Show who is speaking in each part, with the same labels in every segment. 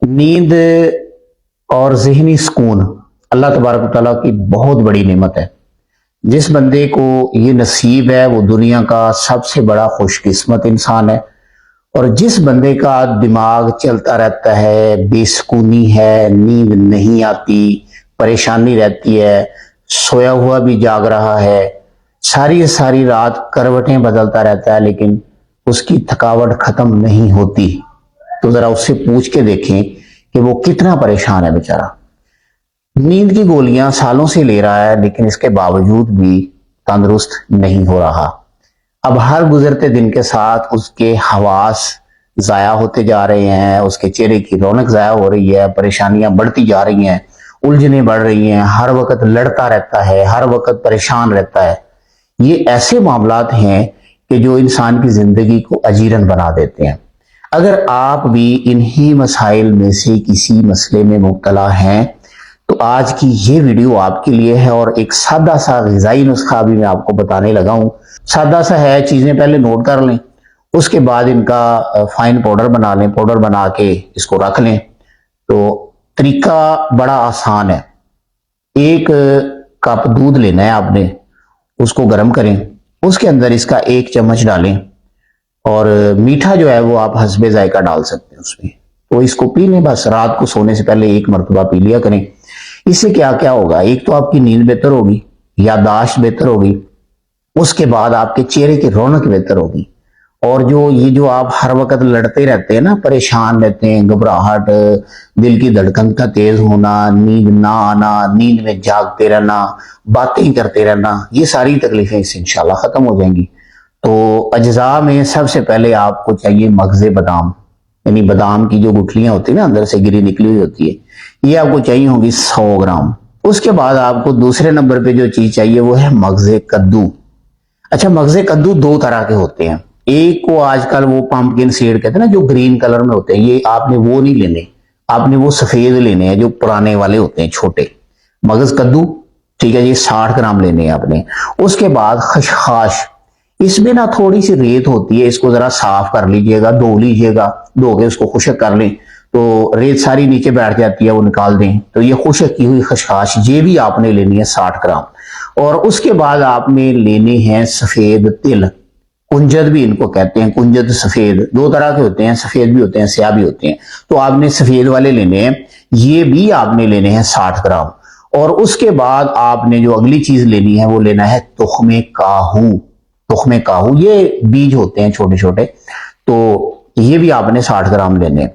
Speaker 1: نیند اور ذہنی سکون اللہ تبارک و تعالیٰ کی بہت بڑی نعمت ہے۔ جس بندے کو یہ نصیب ہے وہ دنیا کا سب سے بڑا خوش قسمت انسان ہے، اور جس بندے کا دماغ چلتا رہتا ہے، بے سکونی ہے، نیند نہیں آتی، پریشانی رہتی ہے، سویا ہوا بھی جاگ رہا ہے، ساری رات کروٹیں بدلتا رہتا ہے لیکن اس کی تھکاوٹ ختم نہیں ہوتی، تو ذرا اس سے پوچھ کے دیکھیں کہ وہ کتنا پریشان ہے بیچارہ۔ نیند کی گولیاں سالوں سے لے رہا ہے لیکن اس کے باوجود بھی تندرست نہیں ہو رہا۔ اب ہر گزرتے دن کے ساتھ اس کے حواس ضائع ہوتے جا رہے ہیں، اس کے چہرے کی رونق ضائع ہو رہی ہے، پریشانیاں بڑھتی جا رہی ہیں، الجھنیں بڑھ رہی ہیں، ہر وقت لڑتا رہتا ہے، ہر وقت پریشان رہتا ہے۔ یہ ایسے معاملات ہیں کہ جو انسان کی زندگی کو اجیرن بنا دیتے ہیں۔ اگر آپ بھی انہی مسائل میں سے کسی مسئلے میں مبتلا ہیں تو آج کی یہ ویڈیو آپ کے لیے ہے، اور ایک سادہ سا غذائی نسخہ بھی میں آپ کو بتانے لگا ہوں۔ سادہ سا ہے، چیزیں پہلے نوٹ کر لیں، اس کے بعد ان کا فائن پاؤڈر بنا لیں، پاؤڈر بنا کے اس کو رکھ لیں۔ تو طریقہ بڑا آسان ہے۔ 1 کپ دودھ لینا ہے آپ نے، اس کو گرم کریں، اس کے اندر اس کا 1 چمچ ڈالیں، اور میٹھا جو ہے وہ آپ حسب ذائقہ ڈال سکتے ہیں اس میں۔ تو اس کو پی لیں، بس رات کو سونے سے پہلے 1 مرتبہ پی لیا کریں۔ اس سے کیا ہوگا، ایک تو آپ کی نیند بہتر ہوگی، یادداشت بہتر ہوگی، اس کے بعد آپ کے چہرے کی رونق بہتر ہوگی، اور جو آپ ہر وقت لڑتے رہتے ہیں نا، پریشان رہتے ہیں، گھبراہٹ، دل کی دھڑکن کا تیز ہونا، نیند نہ آنا، نیند میں جاگتے رہنا، باتیں کرتے رہنا، یہ ساری تکلیفیں اس سے انشاءاللہ ختم ہو جائیں گی۔ تو اجزاء میں سب سے پہلے آپ کو چاہیے مغز بادام، یعنی بادام کی جو گٹھلیاں ہوتی ہیں نا، اندر سے گری نکلی ہوئی ہوتی ہے، یہ آپ کو چاہیے ہوگی 100 گرام۔ اس کے بعد آپ کو دوسرے نمبر پہ جو چیز چاہیے وہ ہے مغز کدو۔ اچھا، مغز کدو 2 طرح کے ہوتے ہیں۔ ایک کو آج کل وہ پمپکن سیڈ کہتے ہیں نا، جو گرین کلر میں ہوتے ہیں، یہ آپ نے وہ نہیں لینے، آپ نے وہ سفید لینے ہیں جو پرانے والے ہوتے ہیں، چھوٹے مغز کدو، ٹھیک ہے، یہ 60 گرام لینے ہیں آپ نے۔ اس کے بعد خشخاش، اس میں نا تھوڑی سی ریت ہوتی ہے، اس کو ذرا صاف کر لیجئے گا، دھو لیجئے گا، دھو کے اس کو خشک کر لیں تو ریت ساری نیچے بیٹھ جاتی ہے، وہ نکال دیں۔ تو یہ خشک کی ہوئی خشخاش، یہ بھی آپ نے لینی ہے 60 گرام۔ اور اس کے بعد آپ نے لینے ہیں سفید تل، کنجد بھی ان کو کہتے ہیں، کنجد سفید، 2 طرح کے ہوتے ہیں، سفید بھی ہوتے ہیں، سیاہ بھی ہوتے ہیں، تو آپ نے سفید والے لینے ہیں، یہ بھی آپ نے لینے ہیں 60 گرام۔ اور اس کے بعد آپ نے جو اگلی چیز لینی ہے وہ لینا ہے تخم کاہو۔ تخم کاہو، یہ بیج ہوتے ہیں چھوٹے چھوٹے، تو یہ بھی آپ نے 60 گرام لینے ہیں۔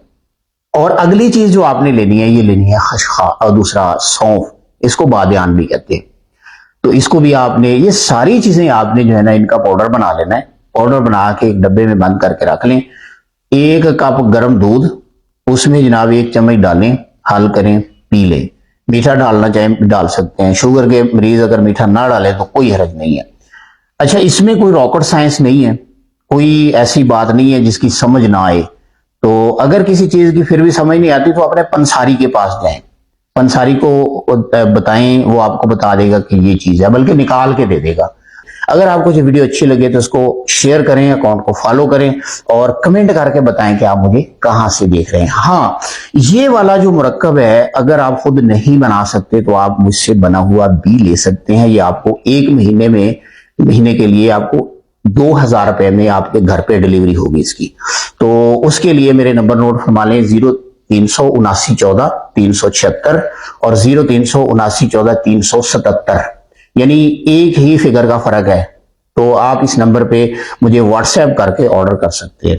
Speaker 1: اور اگلی چیز جو آپ نے لینی ہے، یہ لینی ہے خشخاش، اور دوسرا سونف، اس کو بادیان بھی کہتے ہیں۔ تو اس کو بھی آپ نے، یہ ساری چیزیں آپ نے جو ہے نا ان کا پاؤڈر بنا لینا ہے۔ پاؤڈر بنا کے ایک ڈبے میں بند کر کے رکھ لیں۔ 1 کپ گرم دودھ، اس میں جناب 1 چمچ ڈالیں، حل کریں، پی لیں۔ میٹھا ڈالنا چاہیں ڈال سکتے ہیں، شوگر کے مریض اگر میٹھا نہ ڈالے تو کوئی حرج نہیں ہے۔ اچھا، اس میں کوئی راکٹ سائنس نہیں ہے، کوئی ایسی بات نہیں ہے جس کی سمجھ نہ آئے۔ تو اگر کسی چیز کی پھر بھی سمجھ نہیں آتی تو اپنے پنساری کے پاس جائیں، پنساری کو بتائیں، وہ آپ کو بتا دے گا کہ یہ چیز ہے، بلکہ نکال کے دے دے گا۔ اگر آپ کو یہ ویڈیو اچھی لگے تو اس کو شیئر کریں، اکاؤنٹ کو فالو کریں، اور کمنٹ کر کے بتائیں کہ آپ مجھے کہاں سے دیکھ رہے ہیں۔ ہاں، یہ والا جو مرکب ہے اگر آپ خود نہیں بنا سکتے تو آپ مجھ سے بنا ہوا بھی لے سکتے ہیں۔ یہ آپ کو 1 مہینے کے لیے آپ کو 2000 روپے میں آپ کے گھر پہ ڈیلیوری ہوگی اس کی۔ تو اس کے لیے میرے نمبر نوٹ فرما لیں، 037914 اور 037914 یعنی ایک ہی فگر کا فرق ہے۔ تو آپ اس نمبر پہ مجھے واٹس ایپ کر کے آرڈر کر سکتے ہیں۔